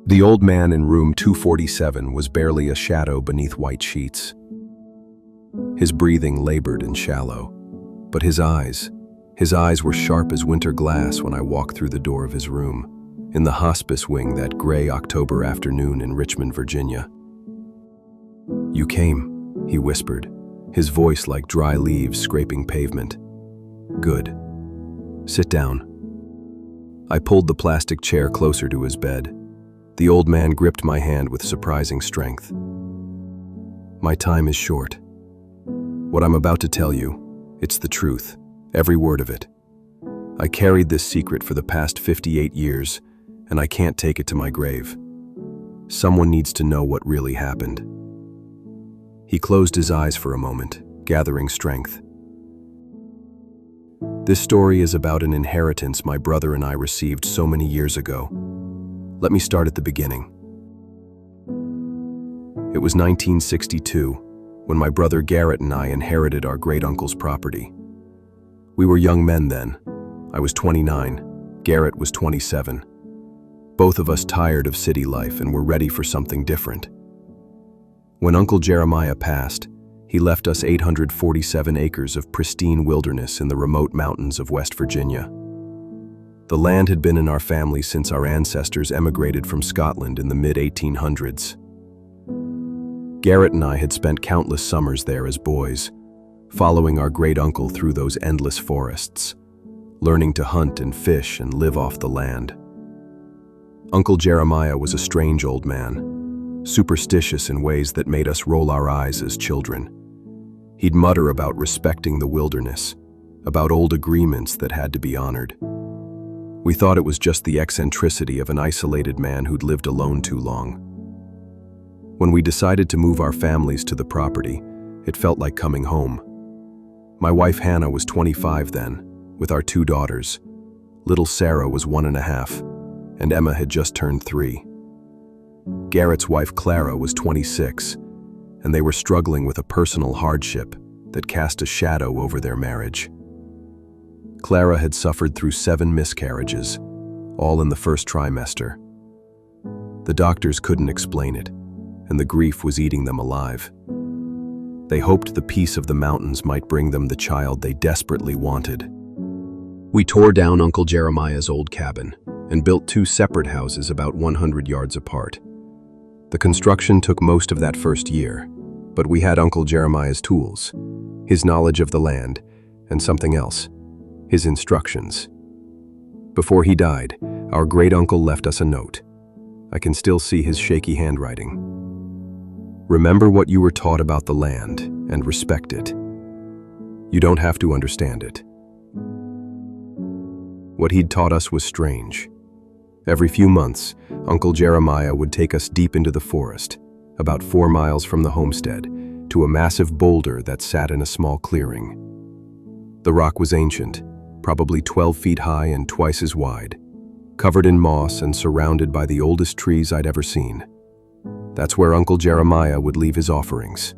The old man in room 247 was barely a shadow beneath white sheets. His breathing labored and shallow, but his eyes were sharp as winter glass when I walked through the door of his room, in the hospice wing that gray October afternoon in Richmond, Virginia. "You came," he whispered, his voice like dry leaves scraping pavement. "Good. Sit down." I pulled the plastic chair closer to his bed. The old man gripped my hand with surprising strength. "My time is short. What I'm about to tell you, it's the truth, every word of it. I carried this secret for the past 58 years, and I can't take it to my grave. Someone needs to know what really happened." He closed his eyes for a moment, gathering strength. "This story is about an inheritance my brother and I received so many years ago. Let me start at the beginning. It was 1962, when my brother Garrett and I inherited our great-uncle's property. We were young men then. I was 29, Garrett was 27. Both of us tired of city life and were ready for something different. When Uncle Jeremiah passed, he left us 847 acres of pristine wilderness in the remote mountains of West Virginia. The land had been in our family since our ancestors emigrated from Scotland in the mid-1800s. Garrett and I had spent countless summers there as boys, following our great-uncle through those endless forests, learning to hunt and fish and live off the land. Uncle Jeremiah was a strange old man, superstitious in ways that made us roll our eyes as children. He'd mutter about respecting the wilderness, about old agreements that had to be honored. We thought it was just the eccentricity of an isolated man who'd lived alone too long. When we decided to move our families to the property, it felt like coming home. My wife Hannah was 25 then, with our 2 daughters. Little Sarah was 1.5, and Emma had just turned 3. Garrett's wife Clara was 26, and they were struggling with a personal hardship that cast a shadow over their marriage. Clara had suffered through 7 miscarriages, all in the first trimester. The doctors couldn't explain it, and the grief was eating them alive. They hoped the peace of the mountains might bring them the child they desperately wanted. We tore down Uncle Jeremiah's old cabin and built 2 separate houses about 100 yards apart. The construction took most of that first year, but we had Uncle Jeremiah's tools, his knowledge of the land, and something else, his instructions. Before he died, our great-uncle left us a note. I can still see his shaky handwriting. "Remember what you were taught about the land and respect it. You don't have to understand it." What he'd taught us was strange. Every few months, Uncle Jeremiah would take us deep into the forest, about 4 miles from the homestead, to a massive boulder that sat in a small clearing. The rock was ancient, probably 12 feet high and twice as wide, covered in moss and surrounded by the oldest trees I'd ever seen. That's where Uncle Jeremiah would leave his offerings.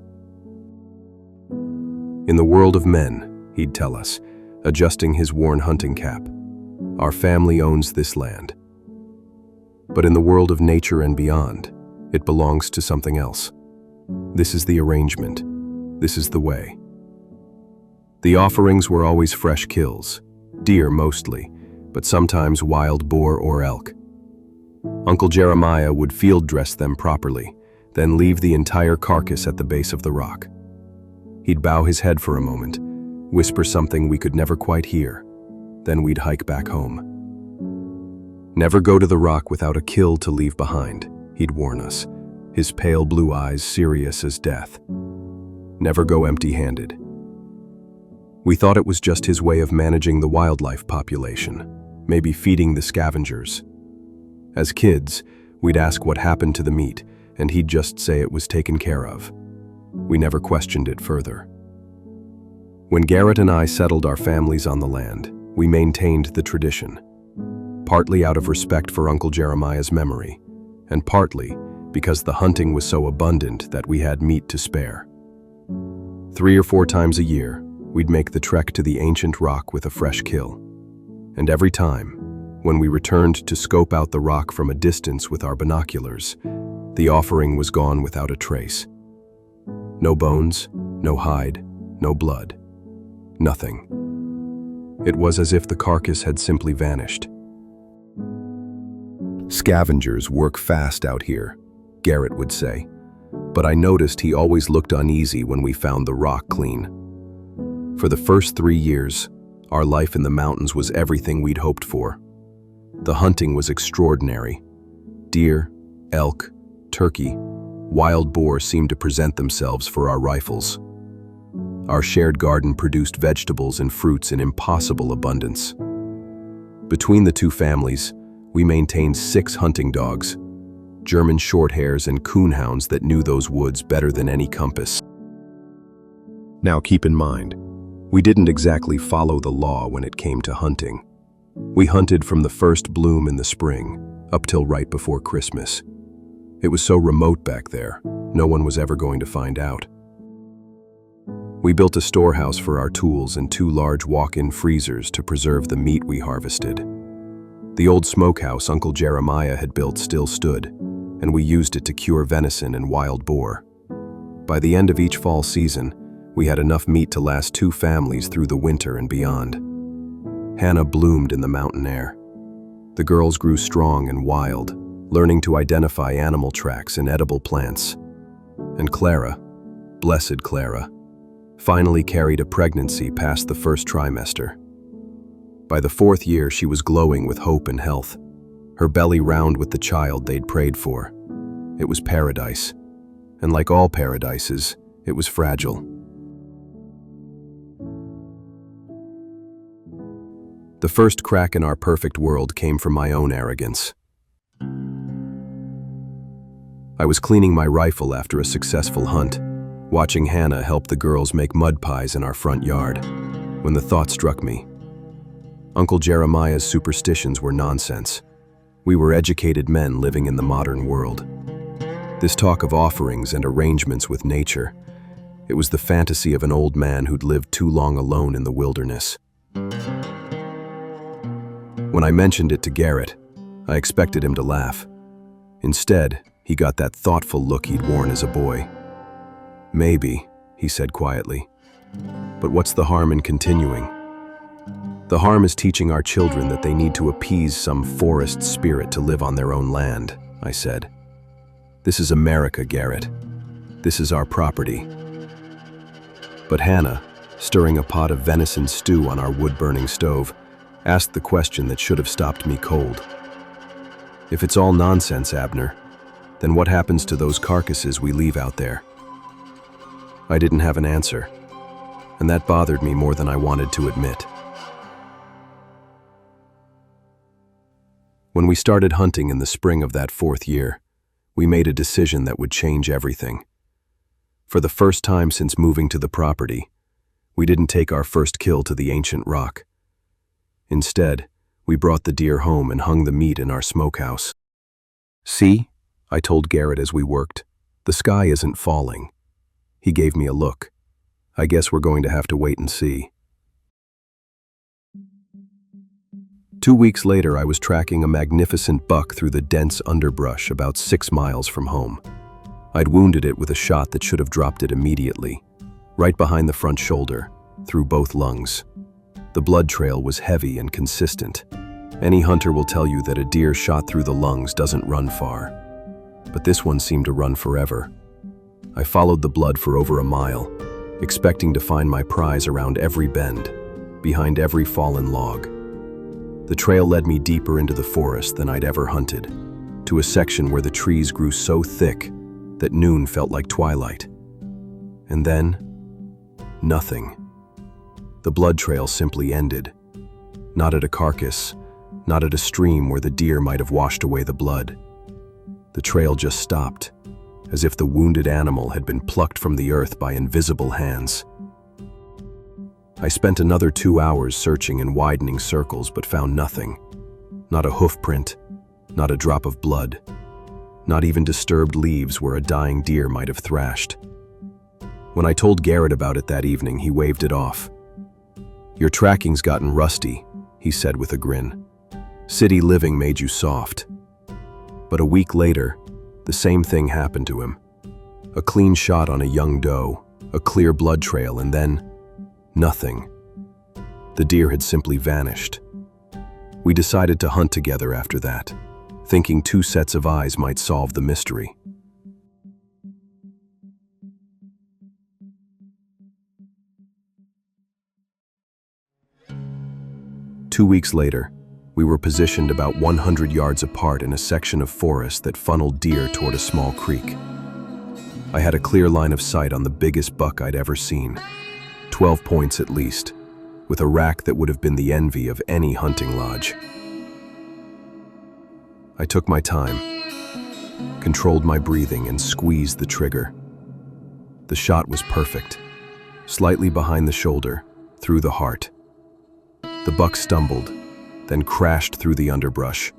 "In the world of men," he'd tell us, adjusting his worn hunting cap, "our family owns this land. But in the world of nature and beyond, it belongs to something else. This is the arrangement. This is the way." The offerings were always fresh kills, deer mostly, but sometimes wild boar or elk. Uncle Jeremiah would field dress them properly, then leave the entire carcass at the base of the rock. He'd bow his head for a moment, whisper something we could never quite hear, then we'd hike back home. "Never go to the rock without a kill to leave behind," he'd warn us, his pale blue eyes serious as death. "Never go empty-handed." We thought it was just his way of managing the wildlife population, maybe feeding the scavengers. As kids, we'd ask what happened to the meat, and he'd just say it was taken care of. We never questioned it further. When Garrett and I settled our families on the land, we maintained the tradition, partly out of respect for Uncle Jeremiah's memory, and partly because the hunting was so abundant that we had meat to spare. 3 or 4 times a year, we'd make the trek to the ancient rock with a fresh kill. And every time, when we returned to scope out the rock from a distance with our binoculars, the offering was gone without a trace. No bones, no hide, no blood. Nothing. It was as if the carcass had simply vanished. Scavengers work fast out here, Garrett would say, but I noticed he always looked uneasy when we found the rock clean. For the first 3 years, our life in the mountains was everything we'd hoped for. The hunting was extraordinary. Deer, elk, turkey, wild boar seemed to present themselves for our rifles. Our shared garden produced vegetables and fruits in impossible abundance. Between the two families, we maintained 6 hunting dogs, German shorthairs and coonhounds that knew those woods better than any compass. Now keep in mind, we didn't exactly follow the law when it came to hunting. We hunted from the first bloom in the spring, up till right before Christmas. It was so remote back there, no one was ever going to find out. We built a storehouse for our tools and 2 large walk-in freezers to preserve the meat we harvested. The old smokehouse Uncle Jeremiah had built still stood, and we used it to cure venison and wild boar. By the end of each fall season, we had enough meat to last 2 families through the winter and beyond. Hannah bloomed in the mountain air. The girls grew strong and wild, learning to identify animal tracks and edible plants. And Clara, blessed Clara, finally carried a pregnancy past the first trimester. By the 4th year, she was glowing with hope and health, her belly round with the child they'd prayed for. It was paradise, and like all paradises, it was fragile. The first crack in our perfect world came from my own arrogance. I was cleaning my rifle after a successful hunt, watching Hannah help the girls make mud pies in our front yard, when the thought struck me. Uncle Jeremiah's superstitions were nonsense. We were educated men living in the modern world. This talk of offerings and arrangements with nature, it was the fantasy of an old man who'd lived too long alone in the wilderness. When I mentioned it to Garrett, I expected him to laugh. Instead, he got that thoughtful look he'd worn as a boy. "Maybe," he said quietly. "But what's the harm in continuing? The harm is teaching our children that they need to appease some forest spirit to live on their own land," I said. "This is America, Garrett. This is our property." But Hannah, stirring a pot of venison stew on our wood-burning stove, asked the question that should have stopped me cold. "If it's all nonsense, Abner, then what happens to those carcasses we leave out there?" I didn't have an answer, and that bothered me more than I wanted to admit. When we started hunting in the spring of that 4th year, we made a decision that would change everything. For the first time since moving to the property, we didn't take our first kill to the ancient rock. Instead, we brought the deer home and hung the meat in our smokehouse. "See," I told Garrett as we worked, "the sky isn't falling." He gave me a look. "I guess we're going to have to wait and see." 2 weeks later, I was tracking a magnificent buck through the dense underbrush about 6 miles from home. I'd wounded it with a shot that should have dropped it immediately, right behind the front shoulder, through both lungs. The blood trail was heavy and consistent. Any hunter will tell you that a deer shot through the lungs doesn't run far. But this one seemed to run forever. I followed the blood for over a mile, expecting to find my prize around every bend, behind every fallen log. The trail led me deeper into the forest than I'd ever hunted, to a section where the trees grew so thick that noon felt like twilight. And then, nothing. The blood trail simply ended. Not at a carcass, not at a stream where the deer might have washed away the blood. The trail just stopped, as if the wounded animal had been plucked from the earth by invisible hands. I spent another 2 hours searching in widening circles but found nothing. Not a hoof print, not a drop of blood, not even disturbed leaves where a dying deer might have thrashed. When I told Garrett about it that evening, he waved it off, "Your tracking's gotten rusty," he said with a grin. "City living made you soft." But a week later, the same thing happened to him. A clean shot on a young doe, a clear blood trail, and then nothing. The deer had simply vanished. We decided to hunt together after that, thinking 2 sets of eyes might solve the mystery. Two weeks later, we were positioned about 100 yards apart in a section of forest that funneled deer toward a small creek. I had a clear line of sight on the biggest buck I'd ever seen, 12 points at least, with a rack that would have been the envy of any hunting lodge. I took my time, controlled my breathing, and squeezed the trigger. The shot was perfect, slightly behind the shoulder, through the heart. The buck stumbled, then crashed through the underbrush,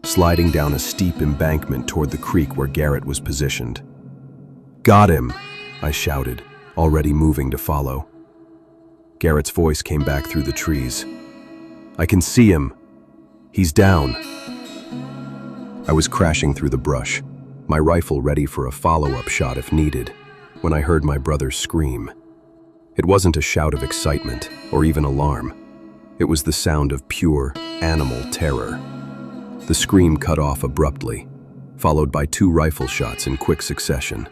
sliding down a steep embankment toward the creek where Garrett was positioned. "Got him!" I shouted, already moving to follow. Garrett's voice came back through the trees. "I can see him. He's down." I was crashing through the brush, my rifle ready for a follow-up shot if needed, when I heard my brother scream. It wasn't a shout of excitement or even alarm. It was the sound of pure animal terror. The scream cut off abruptly, followed by 2 rifle shots in quick succession.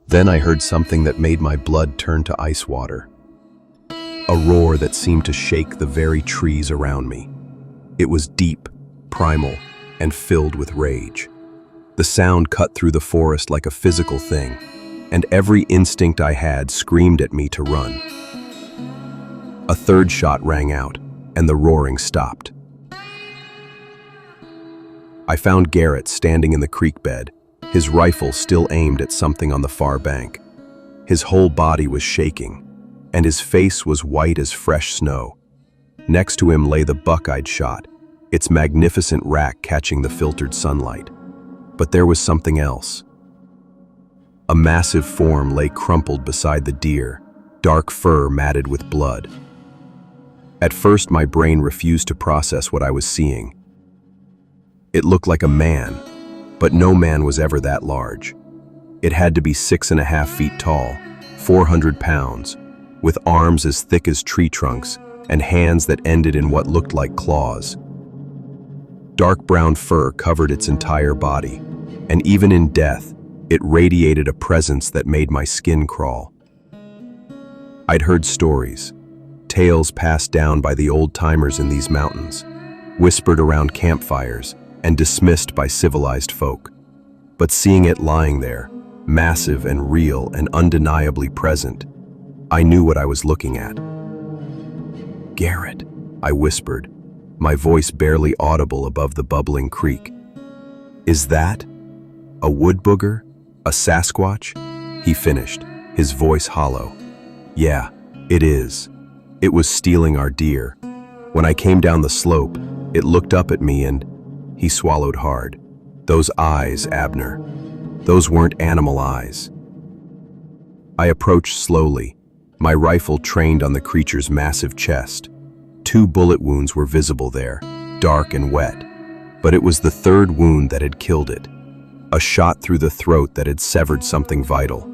Then I heard something that made my blood turn to ice water. A roar that seemed to shake the very trees around me. It was deep, primal, and filled with rage. The sound cut through the forest like a physical thing, and every instinct I had screamed at me to run. A 3rd shot rang out, and the roaring stopped. I found Garrett standing in the creek bed, his rifle still aimed at something on the far bank. His whole body was shaking, and his face was white as fresh snow. Next to him lay the buck I'd shot, its magnificent rack catching the filtered sunlight. But there was something else. A massive form lay crumpled beside the deer, dark fur matted with blood. At first, my brain refused to process what I was seeing. It looked like a man, but no man was ever that large. It had to be 6.5 feet tall, 400 pounds, with arms as thick as tree trunks and hands that ended in what looked like claws. Dark brown fur covered its entire body, and even in death, it radiated a presence that made my skin crawl. I'd heard stories, tales passed down by the old-timers in these mountains, whispered around campfires and dismissed by civilized folk. But seeing it lying there, massive and real and undeniably present, I knew what I was looking at. "Garrett," I whispered, my voice barely audible above the bubbling creek. "Is that a wood booger? A Sasquatch?" He finished, his voice hollow. "Yeah, it is. It was stealing our deer. When I came down the slope, it looked up at me and..." He swallowed hard. "Those eyes, Abner. Those weren't animal eyes." I approached slowly, my rifle trained on the creature's massive chest. 2 bullet wounds were visible there, dark and wet, but it was the 3rd wound that had killed it. A shot through the throat that had severed something vital.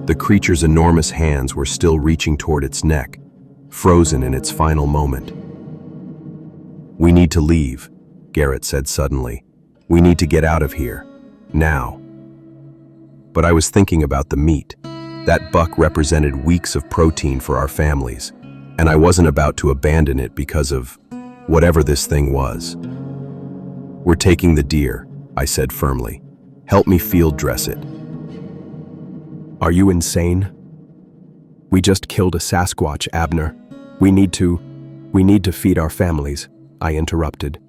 The creature's enormous hands were still reaching toward its neck, frozen in its final moment. "We need to leave," Garrett said suddenly. "We need to get out of here. Now." But I was thinking about the meat. That buck represented weeks of protein for our families, and I wasn't about to abandon it because of whatever this thing was. "We're taking the deer," I said firmly. "Help me field dress it." "Are you insane? We just killed a Sasquatch, Abner. We need to feed our families," I interrupted.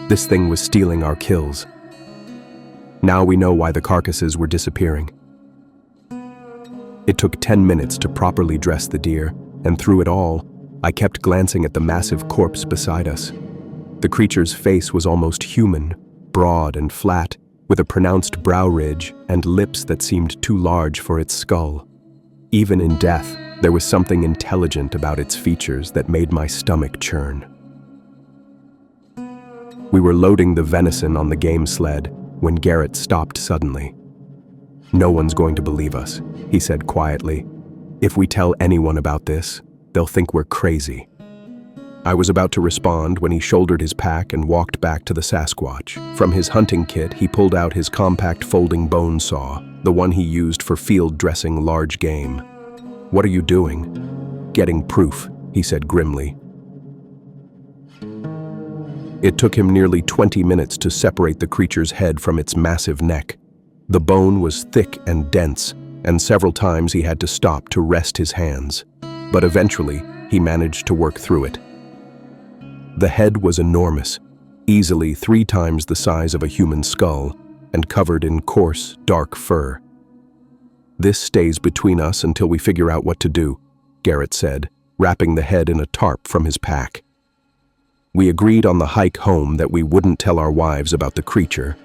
"This thing was stealing our kills. Now we know why the carcasses were disappearing." It took 10 minutes to properly dress the deer, and through it all, I kept glancing at the massive corpse beside us. The creature's face was almost human, broad and flat, with a pronounced brow ridge and lips that seemed too large for its skull. Even in death, There was something intelligent about its features that made my stomach churn. We were loading the venison on the game sled when Garrett stopped suddenly. "No one's going to believe us," he said quietly. "If we tell anyone about this, they'll think we're crazy." I was about to respond when he shouldered his pack and walked back to the Sasquatch. From his hunting kit, he pulled out his compact folding bone saw, the one he used for field dressing large game. "What are you doing?" "Getting proof," he said grimly. It took him nearly 20 minutes to separate the creature's head from its massive neck. The bone was thick and dense, and several times he had to stop to rest his hands. But eventually, he managed to work through it. The head was enormous, easily 3 times the size of a human skull, and covered in coarse, dark fur. "This stays between us until we figure out what to do," Garrett said, wrapping the head in a tarp from his pack. We agreed on the hike home that we wouldn't tell our wives about the creature.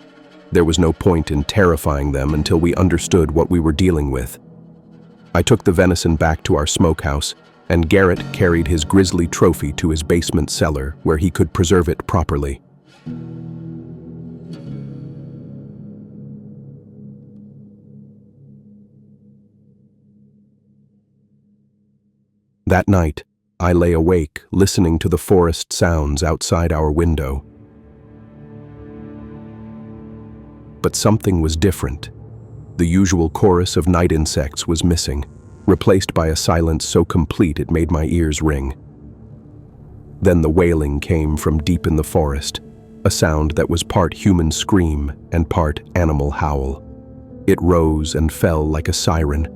There was no point in terrifying them until we understood what we were dealing with. I took the venison back to our smokehouse, and Garrett carried his grisly trophy to his basement cellar where he could preserve it properly. That night, I lay awake, listening to the forest sounds outside our window. But something was different. The usual chorus of night insects was missing, replaced by a silence so complete it made my ears ring. Then the wailing came from deep in the forest, a sound that was part human scream and part animal howl. It rose and fell like a siren,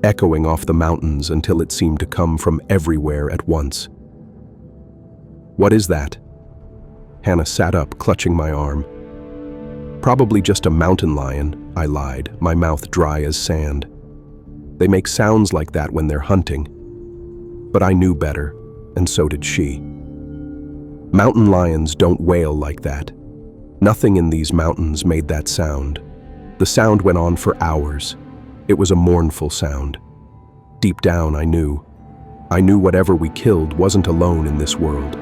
echoing off the mountains until it seemed to come from everywhere at once. "What is that?" Hannah sat up, clutching my arm. "Probably just a mountain lion," I lied, my mouth dry as sand. "They make sounds like that when they're hunting." But I knew better, and so did she. Mountain lions don't wail like that. Nothing in these mountains made that sound. The sound went on for hours. It was a mournful sound. Deep down, I knew whatever we killed wasn't alone in this world,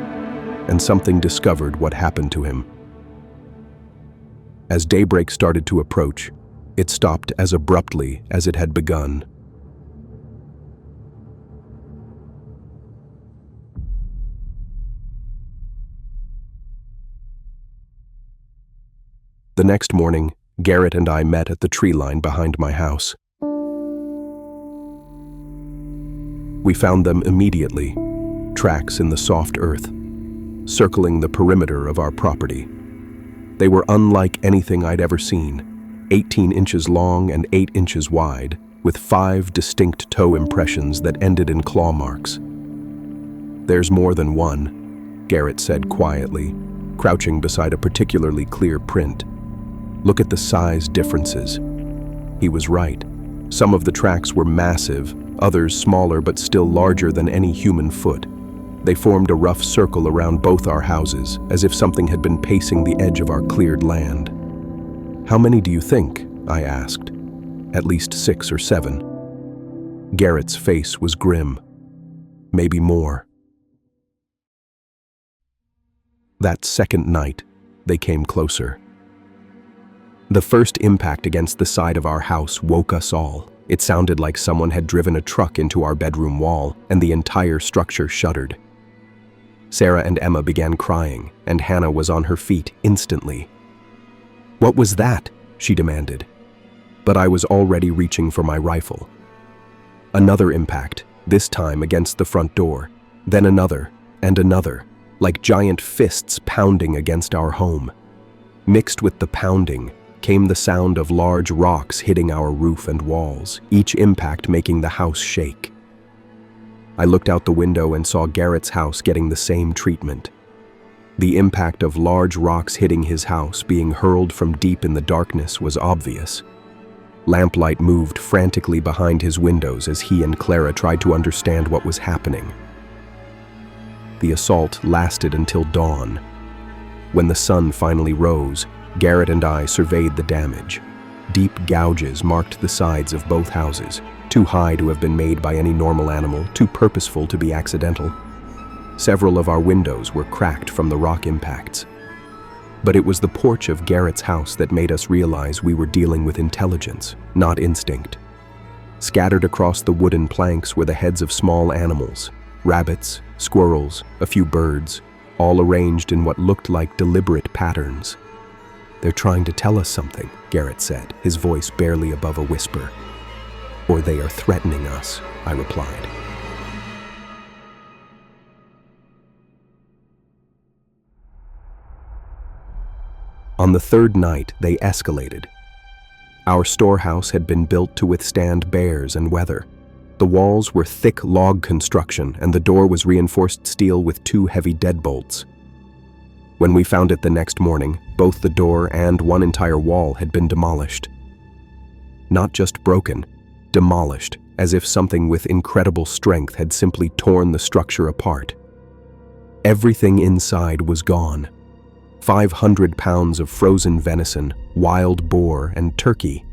and something discovered what happened to him. As daybreak started to approach, it stopped as abruptly as it had begun. The next morning, Garrett and I met at the tree line behind my house. We found them immediately, tracks in the soft earth, circling the perimeter of our property. They were unlike anything I'd ever seen, 18 inches long and 8 inches wide, with 5 distinct toe impressions that ended in claw marks. "There's more than one," Garrett said quietly, crouching beside a particularly clear print. "Look at the size differences." He was right. Some of the tracks were massive, others smaller but still larger than any human foot. They formed a rough circle around both our houses, as if something had been pacing the edge of our cleared land. "How many do you think?" I asked. "At least 6 or 7. Garrett's face was grim. "Maybe more." That second night, they came closer. The first impact against the side of our house woke us all. It sounded like someone had driven a truck into our bedroom wall, and the entire structure shuddered. Sarah and Emma began crying, and Hannah was on her feet instantly. "What was that?" she demanded. But I was already reaching for my rifle. Another impact, this time against the front door, then another, and another, like giant fists pounding against our home. Mixed with the pounding came the sound of large rocks hitting our roof and walls, each impact making the house shake. I looked out the window and saw Garrett's house getting the same treatment. The impact of large rocks hitting his house being hurled from deep in the darkness was obvious. Lamplight moved frantically behind his windows as he and Clara tried to understand what was happening. The assault lasted until dawn. When the sun finally rose, Garrett and I surveyed the damage. Deep gouges marked the sides of both houses, too high to have been made by any normal animal, too purposeful to be accidental. Several of our windows were cracked from the rock impacts. But it was the porch of Garrett's house that made us realize we were dealing with intelligence, not instinct. Scattered across the wooden planks were the heads of small animals, rabbits, squirrels, a few birds, all arranged in what looked like deliberate patterns. "They're trying to tell us something," Garrett said, his voice barely above a whisper. "Or they are threatening us," I replied. On the third night, they escalated. Our storehouse had been built to withstand bears and weather. The walls were thick log construction, and the door was reinforced steel with 2 heavy deadbolts. When we found it the next morning, both the door and one entire wall had been demolished. Not just broken, demolished, as if something with incredible strength had simply torn the structure apart. Everything inside was gone. 500 pounds of frozen venison, wild boar, and turkey.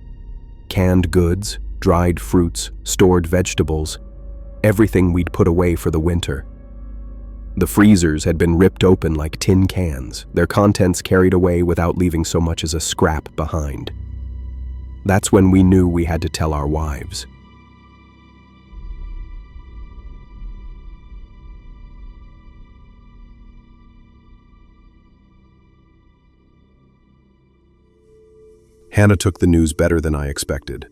Canned goods, dried fruits, stored vegetables, everything we'd put away for the winter. The freezers had been ripped open like tin cans, their contents carried away without leaving so much as a scrap behind. That's when we knew we had to tell our wives. Hannah took the news better than I expected.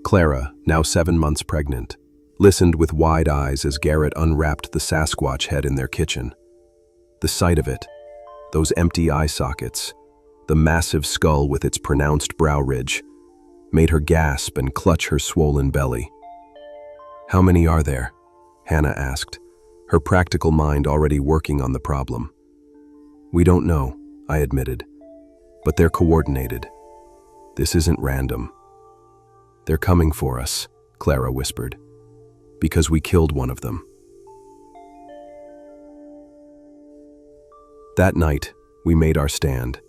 Clara, now 7 months pregnant, listened with wide eyes as Garrett unwrapped the Sasquatch head in their kitchen. The sight of it, those empty eye sockets, the massive skull with its pronounced brow ridge, made her gasp and clutch her swollen belly. "How many are there?" Hannah asked, her practical mind already working on the problem. "We don't know," I admitted, "but they're coordinated. This isn't random." "They're coming for us," Clara whispered, "because we killed one of them." That night, we made our stand.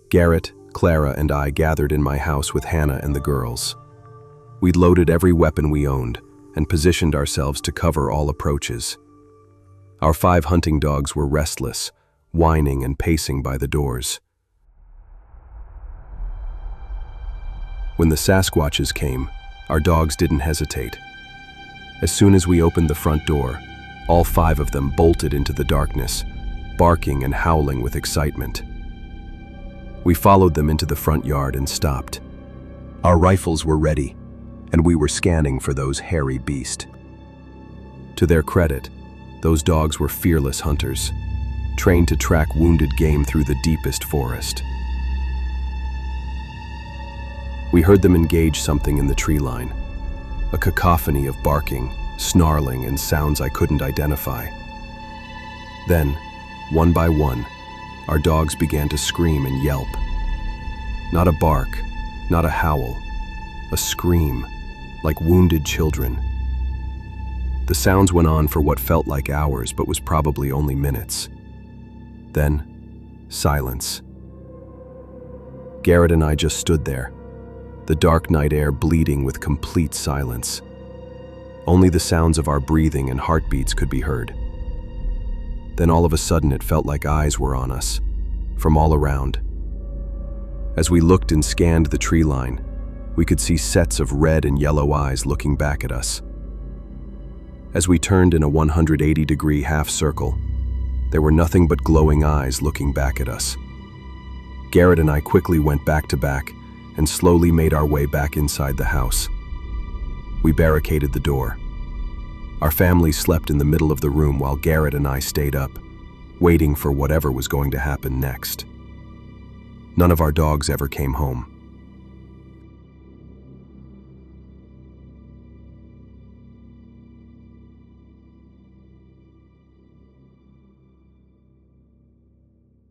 Garrett, Clara, and I gathered in my house with Hannah and the girls. We'd loaded every weapon we owned and positioned ourselves to cover all approaches. Our 5 hunting dogs were restless, whining and pacing by the doors. When the Sasquatches came, our dogs didn't hesitate. As soon as we opened the front door, all 5 of them bolted into the darkness, barking and howling with excitement. We followed them into the front yard and stopped. Our rifles were ready, and we were scanning for those hairy beasts. To their credit, those dogs were fearless hunters, trained to track wounded game through the deepest forest. We heard them engage something in the tree line, a cacophony of barking, snarling, and sounds I couldn't identify. Then, one by one, our dogs began to scream and yelp. Not a bark, not a howl, a scream, like wounded children. The sounds went on for what felt like hours, but was probably only minutes. Then, silence. Garrett and I just stood there, the dark night air bleeding with complete silence. Only the sounds of our breathing and heartbeats could be heard. Then all of a sudden it felt like eyes were on us, from all around. As we looked and scanned the tree line, we could see sets of red and yellow eyes looking back at us. As we turned in a 180-degree half circle, there were nothing but glowing eyes looking back at us. Garrett and I quickly went back to back and slowly made our way back inside the house. We barricaded the door. Our family slept in the middle of the room while Garrett and I stayed up, waiting for whatever was going to happen next. None of our dogs ever came home.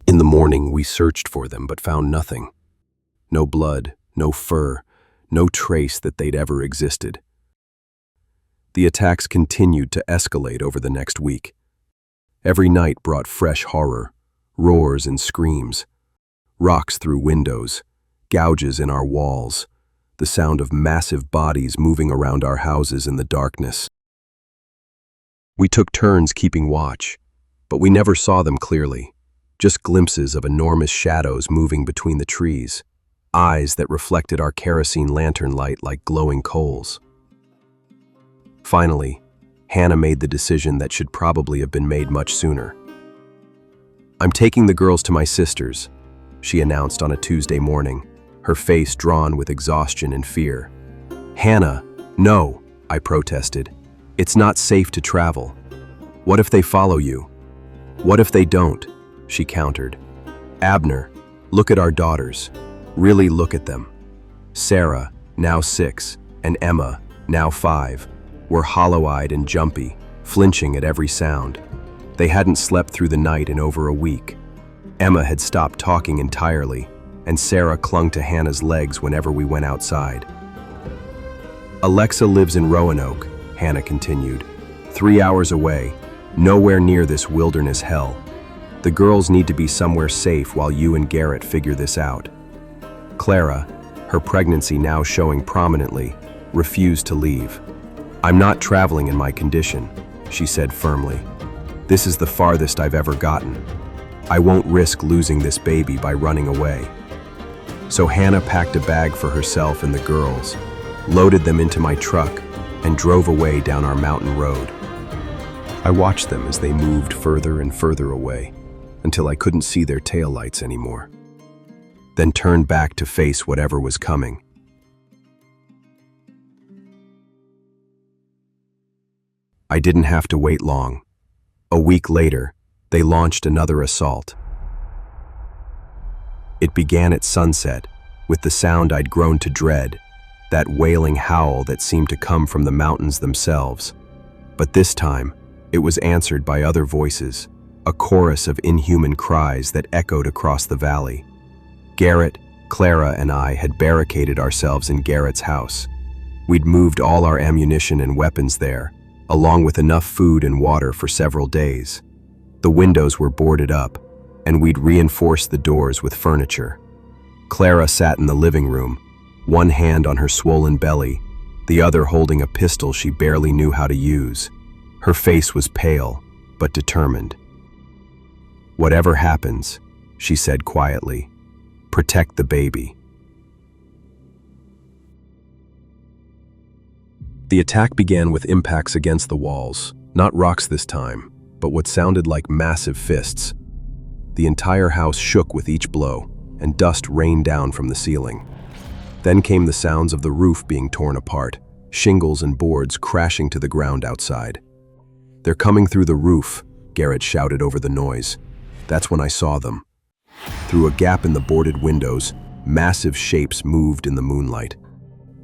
In the morning, we searched for them but found nothing. No blood, no fur, no trace that they'd ever existed. The attacks continued to escalate over the next week. Every night brought fresh horror, roars and screams, rocks through windows, gouges in our walls, the sound of massive bodies moving around our houses in the darkness. We took turns keeping watch, but we never saw them clearly, just glimpses of enormous shadows moving between the trees, eyes that reflected our kerosene lantern light like glowing coals. Finally, Hannah made the decision that should probably have been made much sooner. "I'm taking the girls to my sister's," she announced on a Tuesday morning, her face drawn with exhaustion and fear. "Hannah, no," I protested. "It's not safe to travel. What if they follow you? What if they don't?" she countered. "Abner, look at our daughters. Really look at them." Sarah, now 6, and Emma, now 5, were hollow-eyed and jumpy, flinching at every sound. They hadn't slept through the night in over a week. Emma had stopped talking entirely, and Sarah clung to Hannah's legs whenever we went outside. "Alexa lives in Roanoke," Hannah continued, 3 hours away, nowhere near this wilderness hell. The girls need to be somewhere safe while you and Garrett figure this out. Clara, her pregnancy now showing prominently, refused to leave. "I'm not traveling in my condition," she said firmly. "This is the farthest I've ever gotten. I won't risk losing this baby by running away." So Hannah packed a bag for herself and the girls, loaded them into my truck, and drove away down our mountain road. I watched them as they moved further and further away, until I couldn't see their taillights anymore, then turned back to face whatever was coming. I didn't have to wait long. A week later, they launched another assault. It began at sunset, with the sound I'd grown to dread, that wailing howl that seemed to come from the mountains themselves. But this time, it was answered by other voices, a chorus of inhuman cries that echoed across the valley. Garrett, Clara, and I had barricaded ourselves in Garrett's house. We'd moved all our ammunition and weapons there, along with enough food and water for several days. The windows were boarded up, and we'd reinforced the doors with furniture. Clara sat in the living room, one hand on her swollen belly, the other holding a pistol she barely knew how to use. Her face was pale, but determined. "Whatever happens," she said quietly, "protect the baby." The attack began with impacts against the walls, not rocks this time, but what sounded like massive fists. The entire house shook with each blow, and dust rained down from the ceiling. Then came the sounds of the roof being torn apart, shingles and boards crashing to the ground outside. "They're coming through the roof," Garrett shouted over the noise. That's when I saw them. Through a gap in the boarded windows, massive shapes moved in the moonlight.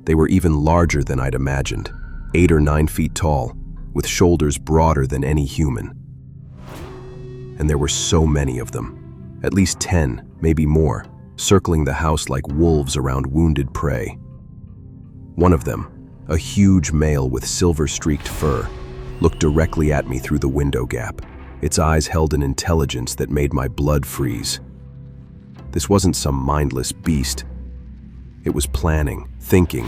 They were even larger than I'd imagined, 8 or 9 feet tall, with shoulders broader than any human. And there were so many of them, at least 10, maybe more, circling the house like wolves around wounded prey. One of them, a huge male with silver-streaked fur, looked directly at me through the window gap. Its eyes held an intelligence that made my blood freeze. This wasn't some mindless beast. It was planning, thinking,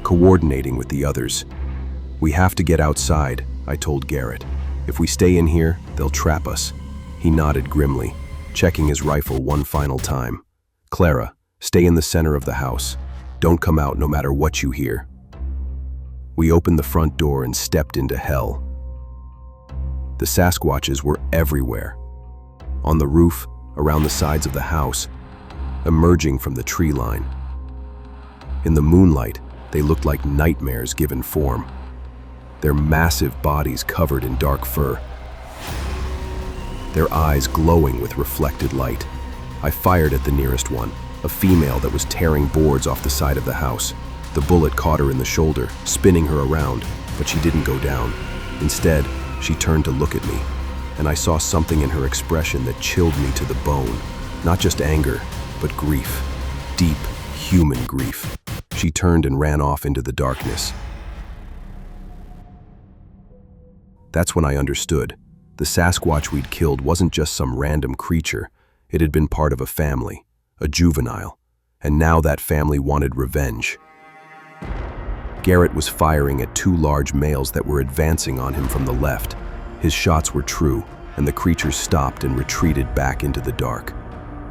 coordinating with the others. "We have to get outside," I told Garrett. "If we stay in here, they'll trap us." He nodded grimly, checking his rifle one final time. "Clara, stay in the center of the house. Don't come out no matter what you hear." We opened the front door and stepped into hell. The Sasquatches were everywhere. On the roof, around the sides of the house, emerging from the tree line. In the moonlight, they looked like nightmares given form, their massive bodies covered in dark fur, their eyes glowing with reflected light. I fired at the nearest one, a female that was tearing boards off the side of the house. The bullet caught her in the shoulder, spinning her around, but she didn't go down. Instead, she turned to look at me, and I saw something in her expression that chilled me to the bone. Not just anger, but grief. Deep, human grief. She turned and ran off into the darkness. That's when I understood. The Sasquatch we'd killed wasn't just some random creature. It had been part of a family, a juvenile, and now that family wanted revenge. Garrett was firing at two large males that were advancing on him from the left. His shots were true, and the creatures stopped and retreated back into the dark.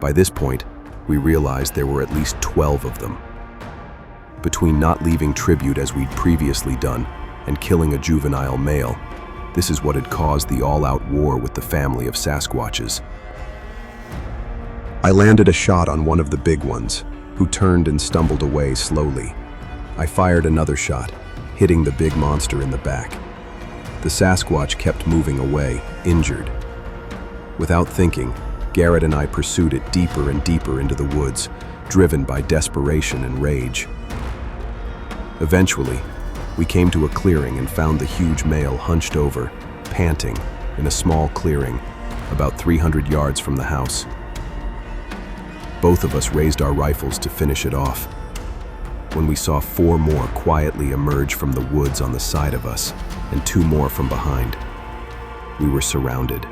By this point, we realized there were at least 12 of them. Between not leaving tribute as we'd previously done and killing a juvenile male, this is what had caused the all-out war with the family of Sasquatches. I landed a shot on one of the big ones, who turned and stumbled away slowly. I fired another shot, hitting the big monster in the back. The Sasquatch kept moving away, injured. Without thinking, Garrett and I pursued it deeper and deeper into the woods, driven by desperation and rage. Eventually, we came to a clearing and found the huge male hunched over, panting, in a small clearing, about 300 yards from the house. Both of us raised our rifles to finish it off, when we saw 4 more quietly emerge from the woods on the side of us, and 2 more from behind. We were surrounded.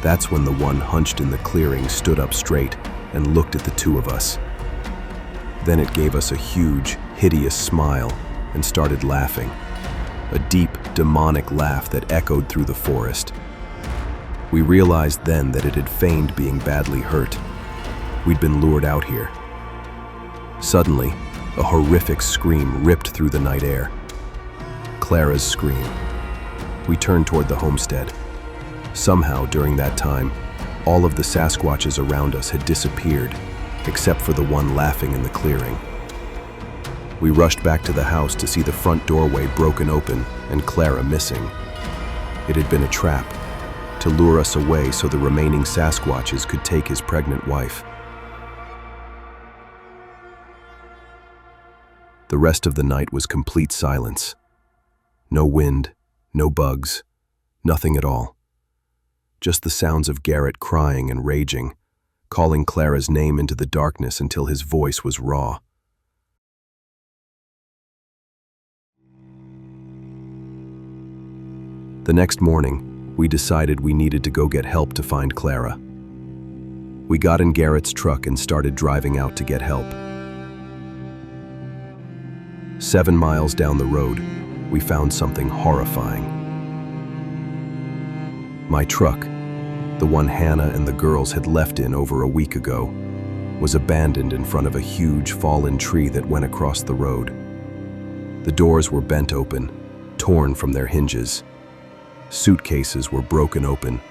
That's when the one hunched in the clearing stood up straight and looked at the 2 of us. Then it gave us a huge, hideous smile and started laughing, a deep, demonic laugh that echoed through the forest. We realized then that it had feigned being badly hurt. We'd been lured out here. Suddenly, a horrific scream ripped through the night air. Clara's scream. We turned toward the homestead. Somehow, during that time, all of the Sasquatches around us had disappeared, except for the one laughing in the clearing. We rushed back to the house to see the front doorway broken open and Clara missing. It had been a trap, to lure us away so the remaining Sasquatches could take his pregnant wife. The rest of the night was complete silence. No wind, no bugs, nothing at all. Just the sounds of Garrett crying and raging, calling Clara's name into the darkness until his voice was raw. The next morning, we decided we needed to go get help to find Clara. We got in Garrett's truck and started driving out to get help. 7 miles down the road, we found something horrifying. My truck, the one Hannah and the girls had left in over a week ago, was abandoned in front of a huge fallen tree that went across the road. The doors were bent open, torn from their hinges. Suitcases were broken open,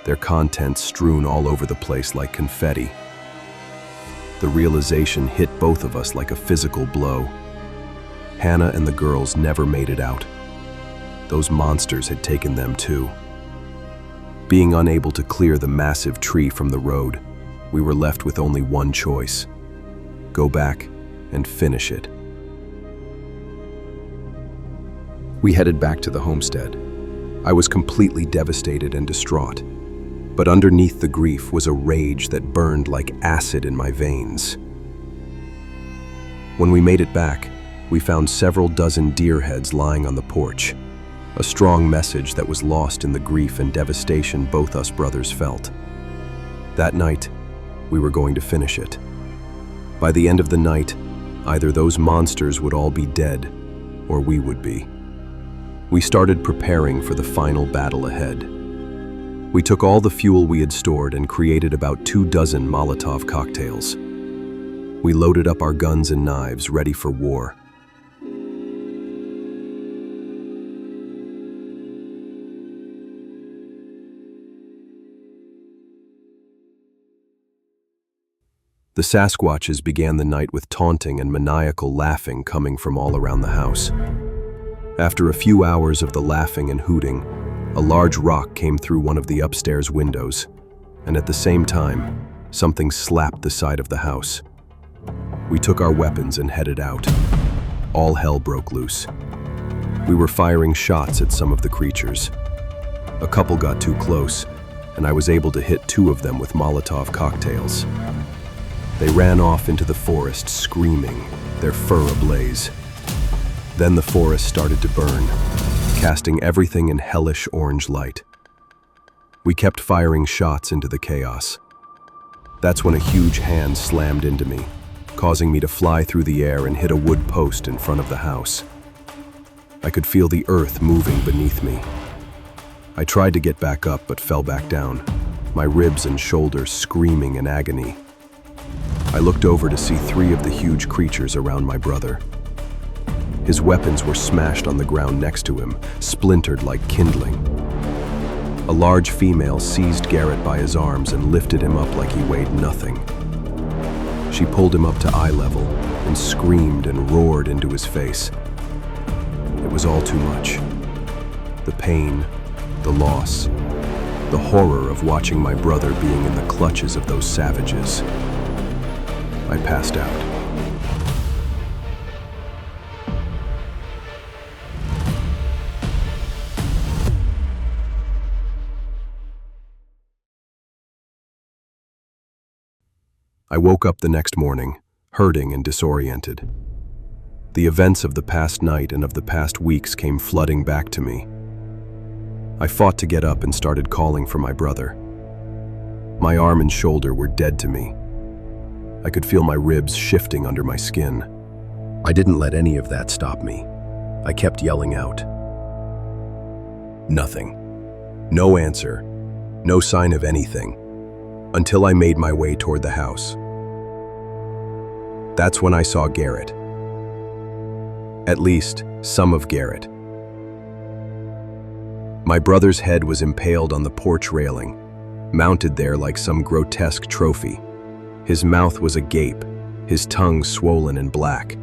their contents strewn all over the place like confetti. The realization hit both of us like a physical blow. Hannah and the girls never made it out. Those monsters had taken them too. Being unable to clear the massive tree from the road, we were left with only one choice: go back and finish it. We headed back to the homestead. I was completely devastated and distraught, but underneath the grief was a rage that burned like acid in my veins. When we made it back, we found several dozen deer heads lying on the porch, a strong message that was lost in the grief and devastation both us brothers felt. That night, we were going to finish it. By the end of the night, either those monsters would all be dead, or we would be. We started preparing for the final battle ahead. We took all the fuel we had stored and created about 24 Molotov cocktails. We loaded up our guns and knives, ready for war. The Sasquatches began the night with taunting and maniacal laughing coming from all around the house. After a few hours of the laughing and hooting, a large rock came through one of the upstairs windows, and at the same time, something slapped the side of the house. We took our weapons and headed out. All hell broke loose. We were firing shots at some of the creatures. A couple got too close, and I was able to hit 2 of them with Molotov cocktails. They ran off into the forest screaming, their fur ablaze. Then the forest started to burn, casting everything in hellish orange light. We kept firing shots into the chaos. That's when a huge hand slammed into me, causing me to fly through the air and hit a wood post in front of the house. I could feel the earth moving beneath me. I tried to get back up but fell back down, my ribs and shoulders screaming in agony. I looked over to see 3 of the huge creatures around my brother. His weapons were smashed on the ground next to him, splintered like kindling. A large female seized Garrett by his arms and lifted him up like he weighed nothing. She pulled him up to eye level and screamed and roared into his face. It was all too much. The pain, the loss, the horror of watching my brother being in the clutches of those savages. I passed out. I woke up the next morning, hurting and disoriented. The events of the past night and of the past weeks came flooding back to me. I fought to get up and started calling for my brother. My arm and shoulder were dead to me. I could feel my ribs shifting under my skin. I didn't let any of that stop me. I kept yelling out. Nothing. No answer. No sign of anything. Until I made my way toward the house. That's when I saw Garrett. At least, some of Garrett. My brother's head was impaled on the porch railing, mounted there like some grotesque trophy. His mouth was agape, his tongue swollen and black.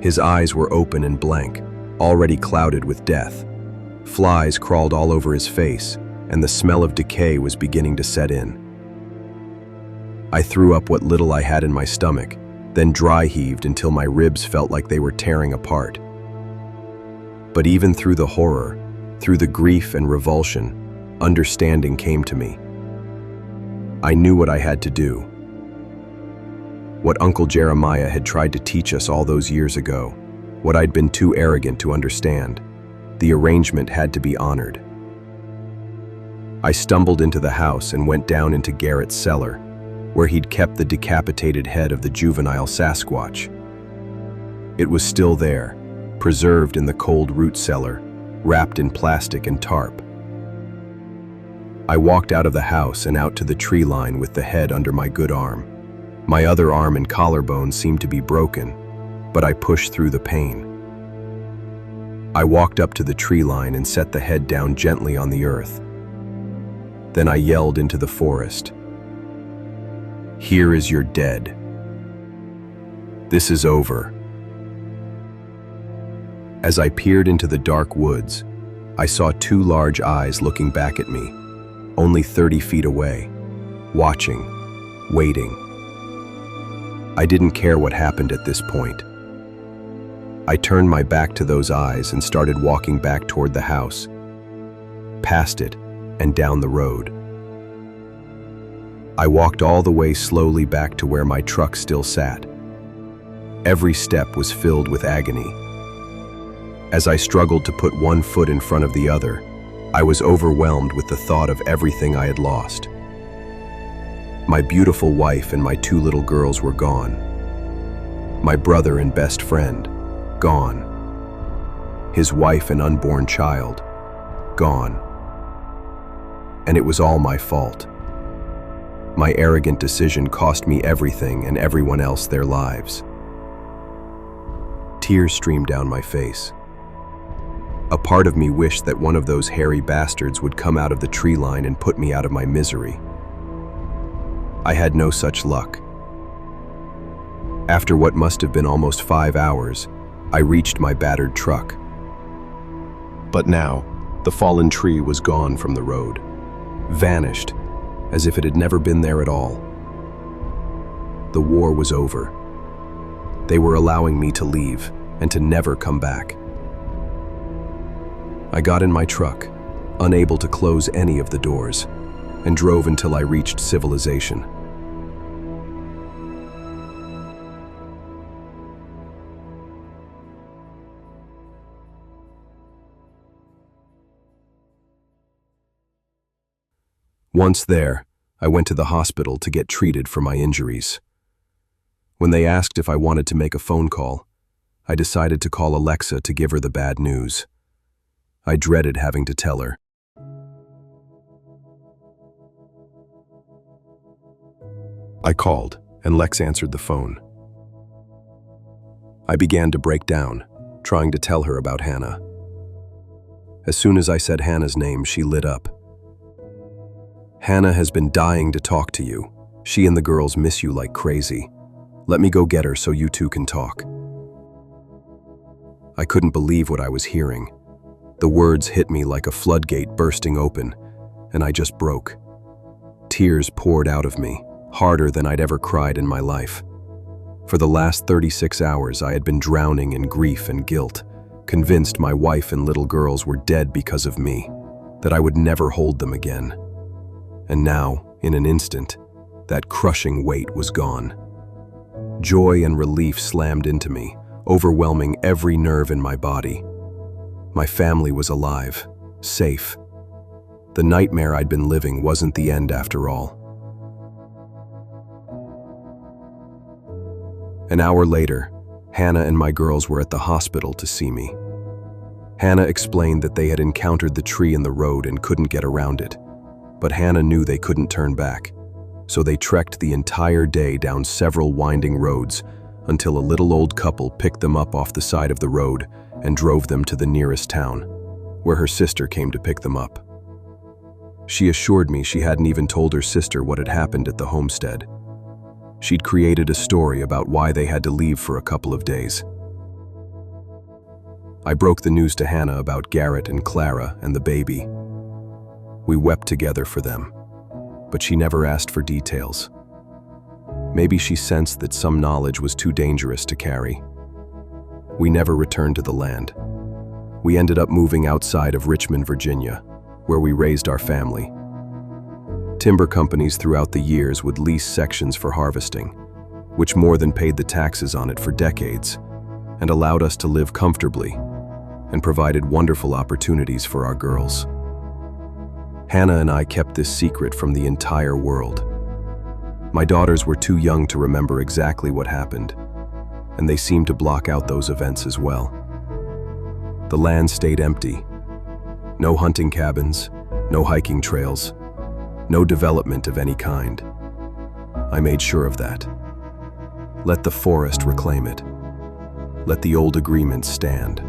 His eyes were open and blank, already clouded with death. Flies crawled all over his face, and the smell of decay was beginning to set in. I threw up what little I had in my stomach, then dry heaved until my ribs felt like they were tearing apart. But even through the horror, through the grief and revulsion, understanding came to me. I knew what I had to do. What Uncle Jeremiah had tried to teach us all those years ago, what I'd been too arrogant to understand. The arrangement had to be honored. I stumbled into the house and went down into Garrett's cellar, where he'd kept the decapitated head of the juvenile Sasquatch. It was still there, preserved in the cold root cellar, wrapped in plastic and tarp. I walked out of the house and out to the tree line with the head under my good arm. My other arm and collarbone seemed to be broken, but I pushed through the pain. I walked up to the tree line and set the head down gently on the earth. Then I yelled into the forest. Here is your dead. This is over. As I peered into the dark woods, I saw 2 large eyes looking back at me, only 30 feet away, watching, waiting. I didn't care what happened at this point. I turned my back to those eyes and started walking back toward the house, past it and down the road. I walked all the way slowly back to where my truck still sat. Every step was filled with agony. As I struggled to put one foot in front of the other, I was overwhelmed with the thought of everything I had lost. My beautiful wife and my 2 little girls were gone. My brother and best friend, gone. His wife and unborn child, gone. And it was all my fault. My arrogant decision cost me everything and everyone else their lives. Tears streamed down my face. A part of me wished that one of those hairy bastards would come out of the tree line and put me out of my misery. I had no such luck. After what must have been almost 5 hours, I reached my battered truck. But now, the fallen tree was gone from the road, vanished, as if it had never been there at all. The war was over. They were allowing me to leave and to never come back. I got in my truck, unable to close any of the doors, and drove until I reached civilization. Once there, I went to the hospital to get treated for my injuries. When they asked if I wanted to make a phone call, I decided to call Alexa to give her the bad news. I dreaded having to tell her. I called, and Lex answered the phone. I began to break down, trying to tell her about Hannah. As soon as I said Hannah's name, she lit up. "Hannah has been dying to talk to you. She and the girls miss you like crazy. Let me go get her so you two can talk." I couldn't believe what I was hearing. The words hit me like a floodgate bursting open, and I just broke. Tears poured out of me, harder than I'd ever cried in my life. For the last 36 hours, I had been drowning in grief and guilt, convinced my wife and little girls were dead because of me, that I would never hold them again. And now, in an instant, that crushing weight was gone. Joy and relief slammed into me, overwhelming every nerve in my body. My family was alive, safe. The nightmare I'd been living wasn't the end after all. An hour later, Hannah and my girls were at the hospital to see me. Hannah explained that they had encountered the tree in the road and couldn't get around it. But Hannah knew they couldn't turn back, so they trekked the entire day down several winding roads until a little old couple picked them up off the side of the road and drove them to the nearest town, where her sister came to pick them up. She assured me she hadn't even told her sister what had happened at the homestead. She'd created a story about why they had to leave for a couple of days. I broke the news to Hannah about Garrett and Clara and the baby. We wept together for them, but she never asked for details. Maybe she sensed that some knowledge was too dangerous to carry. We never returned to the land. We ended up moving outside of Richmond, Virginia, where we raised our family. Timber companies throughout the years would lease sections for harvesting, which more than paid the taxes on it for decades, and allowed us to live comfortably, and provided wonderful opportunities for our girls. Hannah and I kept this secret from the entire world. My daughters were too young to remember exactly what happened, and they seemed to block out those events as well. The land stayed empty. No hunting cabins, no hiking trails, no development of any kind. I made sure of that. Let the forest reclaim it. Let the old agreements stand.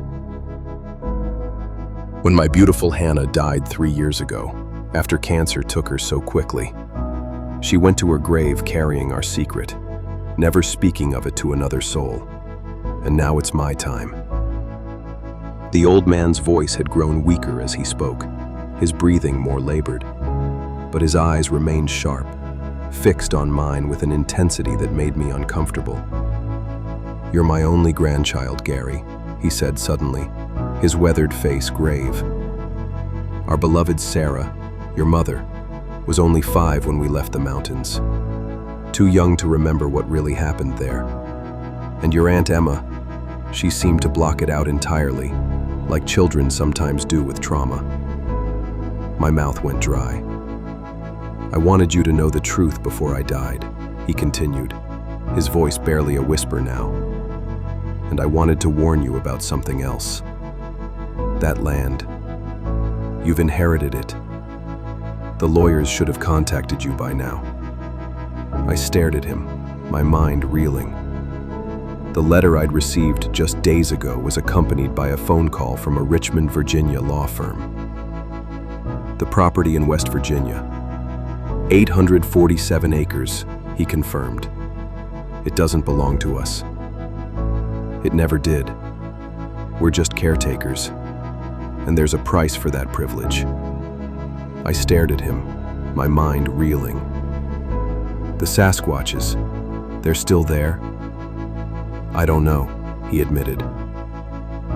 When my beautiful Hannah died 3 years ago, after cancer took her so quickly, she went to her grave carrying our secret, never speaking of it to another soul. And now it's my time. The old man's voice had grown weaker as he spoke, his breathing more labored. But his eyes remained sharp, fixed on mine with an intensity that made me uncomfortable. "You're my only grandchild, Gary," he said suddenly, his weathered face grave. "Our beloved Sarah, your mother, was only 5 when we left the mountains, too young to remember what really happened there. And your Aunt Emma, she seemed to block it out entirely, like children sometimes do with trauma." My mouth went dry. "I wanted you to know the truth before I died," he continued, his voice barely a whisper now. "And I wanted to warn you about something else. That land. You've inherited it. The lawyers should have contacted you by now." I stared at him, my mind reeling. The letter I'd received just days ago was accompanied by a phone call from a Richmond, Virginia law firm. "The property in West Virginia. 847 acres, he confirmed. "It doesn't belong to us. It never did. We're just caretakers, and there's a price for that privilege." I stared at him, my mind reeling. "The Sasquatches, they're still there?" "I don't know," he admitted.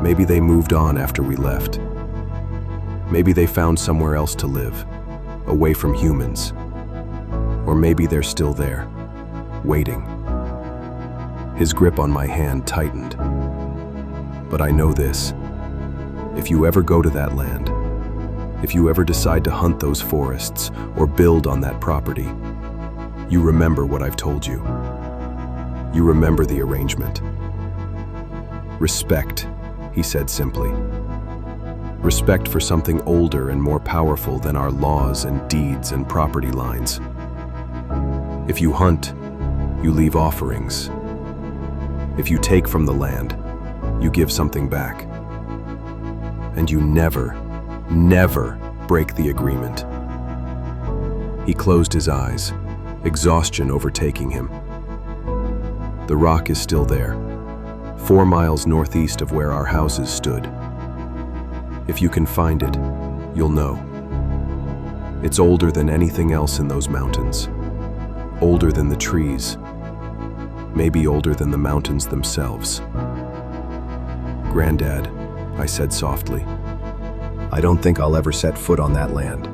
"Maybe they moved on after we left. Maybe they found somewhere else to live, away from humans. Or maybe they're still there, waiting." His grip on my hand tightened. "But I know this. If you ever go to that land, if you ever decide to hunt those forests or build on that property, you remember what I've told you. You remember the arrangement. Respect, he said simply. Respect for something older and more powerful than our laws and deeds and property lines. If you hunt, you leave offerings. If you take from the land, you give something back. And you never, never break the agreement. He closed his eyes, exhaustion overtaking him. The rock is still there, 4 miles northeast of where our houses stood. If you can find it, you'll know. It's older than anything else in those mountains. Older than the trees. Maybe older than the mountains themselves. "Granddad," I said softly, "I don't think I'll ever set foot on that land."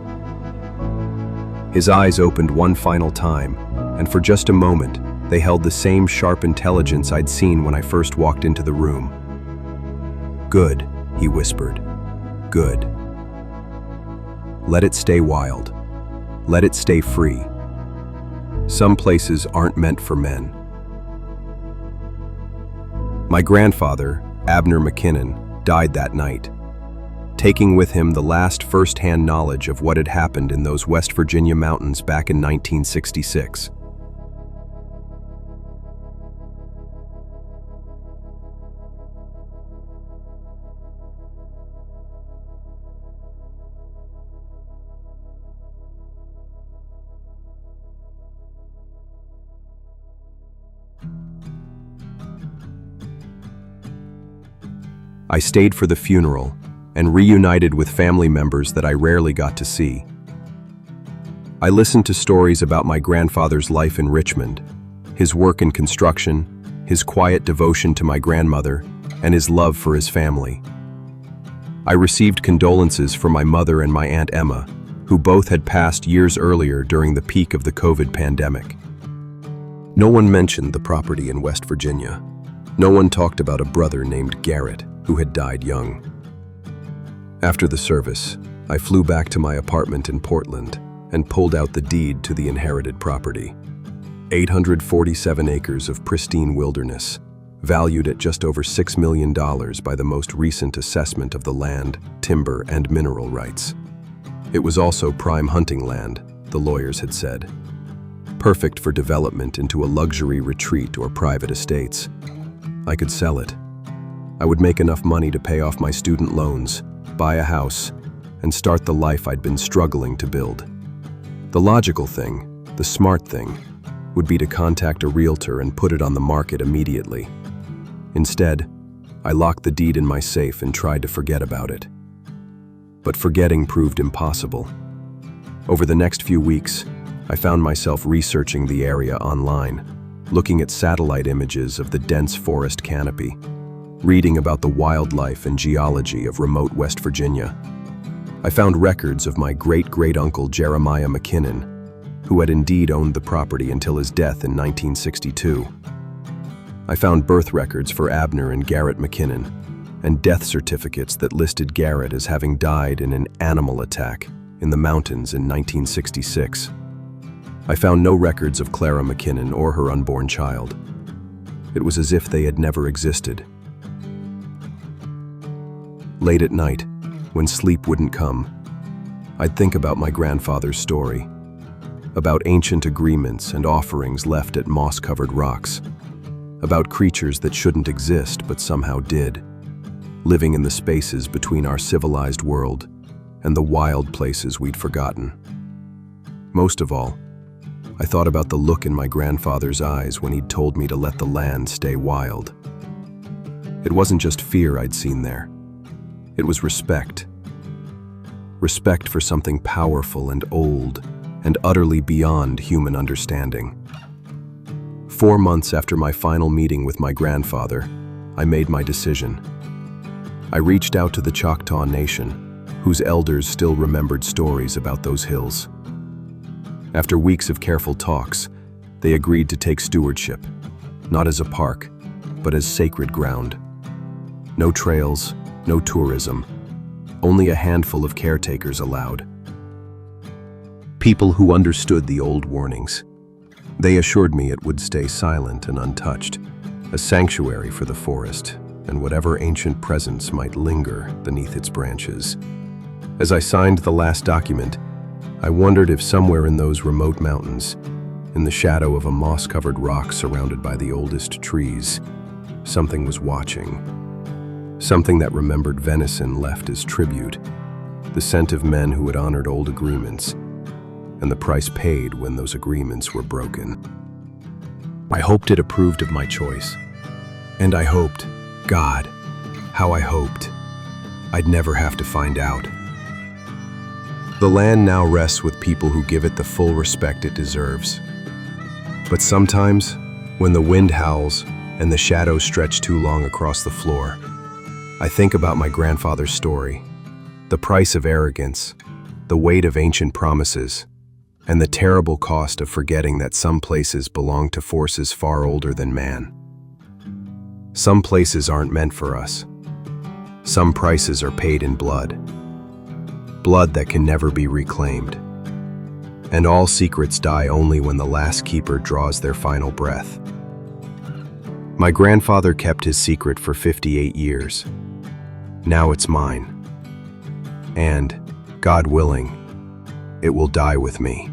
His eyes opened one final time, and for just a moment, they held the same sharp intelligence I'd seen when I first walked into the room. "Good," he whispered. "Good. Let it stay wild. Let it stay free. Some places aren't meant for men." My grandfather, Abner McKinnon, died that night, taking with him the last first-hand knowledge of what had happened in those West Virginia mountains back in 1966. I stayed for the funeral and reunited with family members that I rarely got to see. I listened to stories about my grandfather's life in Richmond, his work in construction, his quiet devotion to my grandmother, and his love for his family. I received condolences from my mother and my Aunt Emma, who both had passed years earlier during the peak of the COVID pandemic. No one mentioned the property in West Virginia. No one talked about a brother named Garrett, who had died young. After the service, I flew back to my apartment in Portland and pulled out the deed to the inherited property. 847 acres of pristine wilderness, valued at just over $6 million by the most recent assessment of the land, timber, and mineral rights. It was also prime hunting land, the lawyers had said. Perfect for development into a luxury retreat or private estates. I could sell it. I would make enough money to pay off my student loans, buy a house, and start the life I'd been struggling to build. The logical thing, the smart thing, would be to contact a realtor and put it on the market immediately. Instead, I locked the deed in my safe and tried to forget about it. But forgetting proved impossible. Over the next few weeks, I found myself researching the area online, looking at satellite images of the dense forest canopy, reading about the wildlife and geology of remote West Virginia. I found records of my great-great-uncle Jeremiah McKinnon, who had indeed owned the property until his death in 1962. I found birth records for Abner and Garrett McKinnon, and death certificates that listed Garrett as having died in an animal attack in the mountains in 1966. I found no records of Clara McKinnon or her unborn child. It was as if they had never existed. Late at night, when sleep wouldn't come, I'd think about my grandfather's story, about ancient agreements and offerings left at moss-covered rocks, about creatures that shouldn't exist but somehow did, living in the spaces between our civilized world and the wild places we'd forgotten. Most of all, I thought about the look in my grandfather's eyes when he'd told me to let the land stay wild. It wasn't just fear I'd seen there. It was respect. Respect for something powerful and old and utterly beyond human understanding. 4 months after my final meeting with my grandfather, I made my decision. I reached out to the Choctaw Nation, whose elders still remembered stories about those hills. After weeks of careful talks, they agreed to take stewardship, not as a park, but as sacred ground. No trails, no tourism, only a handful of caretakers allowed. People who understood the old warnings. They assured me it would stay silent and untouched, a sanctuary for the forest and whatever ancient presence might linger beneath its branches. As I signed the last document, I wondered if somewhere in those remote mountains, in the shadow of a moss-covered rock surrounded by the oldest trees, something was watching. Something that remembered venison left as tribute, the scent of men who had honored old agreements, and the price paid when those agreements were broken. I hoped it approved of my choice. And I hoped, God, how I hoped, I'd never have to find out. The land now rests with people who give it the full respect it deserves. But sometimes, when the wind howls and the shadows stretch too long across the floor, I think about my grandfather's story, the price of arrogance, the weight of ancient promises, and the terrible cost of forgetting that some places belong to forces far older than man. Some places aren't meant for us. Some prices are paid in blood. Blood that can never be reclaimed. And all secrets die only when the last keeper draws their final breath. My grandfather kept his secret for 58 years. Now it's mine. And, God willing, it will die with me.